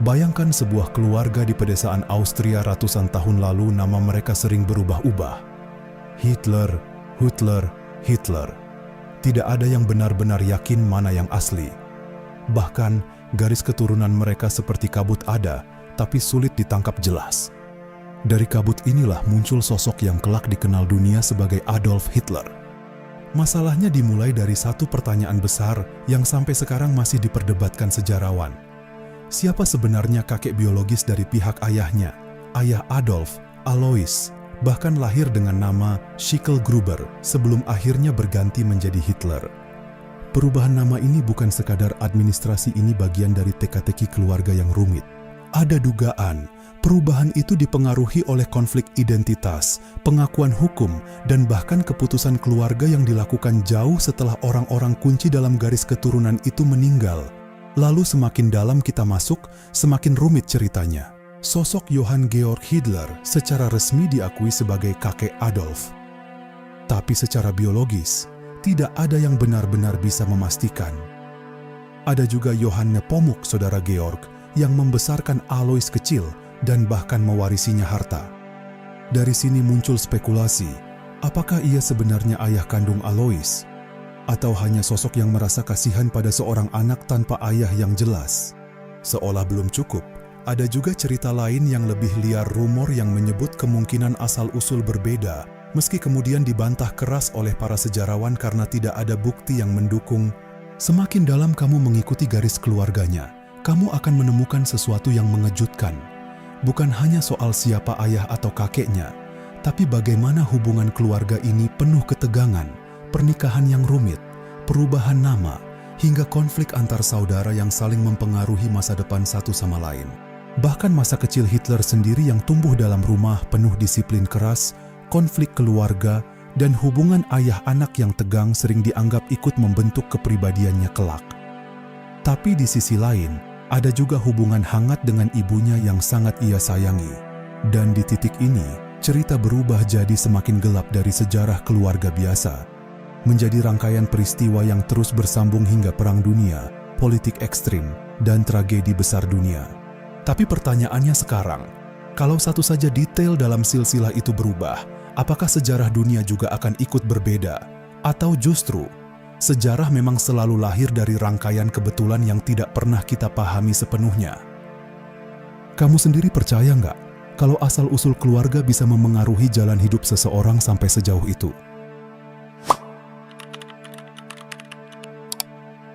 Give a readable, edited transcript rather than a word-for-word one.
Bayangkan sebuah keluarga di pedesaan Austria ratusan tahun lalu, nama mereka sering berubah-ubah. Hitler, Hitler, Hitler. Tidak ada yang benar-benar yakin mana yang asli. Bahkan, garis keturunan mereka seperti kabut ada, tapi sulit ditangkap jelas. Dari kabut inilah muncul sosok yang kelak dikenal dunia sebagai Adolf Hitler. Masalahnya dimulai dari satu pertanyaan besar yang sampai sekarang masih diperdebatkan sejarawan. Siapa sebenarnya kakek biologis dari pihak ayahnya? Ayah Adolf, Alois, bahkan lahir dengan nama Schicklgruber sebelum akhirnya berganti menjadi Hitler. Perubahan nama ini bukan sekadar administrasi, ini bagian dari teka-teki keluarga yang rumit. Ada dugaan perubahan itu dipengaruhi oleh konflik identitas, pengakuan hukum, dan bahkan keputusan keluarga yang dilakukan jauh setelah orang-orang kunci dalam garis keturunan itu meninggal. Lalu semakin dalam kita masuk, semakin rumit ceritanya. Sosok Johann Georg Hitler secara resmi diakui sebagai kakek Adolf. Tapi secara biologis, tidak ada yang benar-benar bisa memastikan. Ada juga Johann Nepomuk, saudara Georg, yang membesarkan Alois kecil dan bahkan mewarisinya harta. Dari sini muncul spekulasi, apakah ia sebenarnya ayah kandung Alois? Atau hanya sosok yang merasa kasihan pada seorang anak tanpa ayah yang jelas? Seolah belum cukup, ada juga cerita lain yang lebih liar, rumor yang menyebut kemungkinan asal-usul berbeda, meski kemudian dibantah keras oleh para sejarawan karena tidak ada bukti yang mendukung. Semakin dalam kamu mengikuti garis keluarganya, kamu akan menemukan sesuatu yang mengejutkan. Bukan hanya soal siapa ayah atau kakeknya, tapi bagaimana hubungan keluarga ini penuh ketegangan, pernikahan yang rumit, perubahan nama, hingga konflik antar saudara yang saling mempengaruhi masa depan satu sama lain. Bahkan masa kecil Hitler sendiri yang tumbuh dalam rumah penuh disiplin keras, konflik keluarga, dan hubungan ayah anak yang tegang sering dianggap ikut membentuk kepribadiannya kelak. Tapi di sisi lain, ada juga hubungan hangat dengan ibunya yang sangat ia sayangi. Dan di titik ini, cerita berubah jadi semakin gelap dari sejarah keluarga biasa menjadi rangkaian peristiwa yang terus bersambung hingga perang dunia, politik ekstrim, dan tragedi besar dunia. Tapi pertanyaannya sekarang, kalau satu saja detail dalam silsilah itu berubah, apakah sejarah dunia juga akan ikut berbeda? Atau justru, sejarah memang selalu lahir dari rangkaian kebetulan yang tidak pernah kita pahami sepenuhnya? Kamu sendiri percaya nggak kalau asal-usul keluarga bisa memengaruhi jalan hidup seseorang sampai sejauh itu?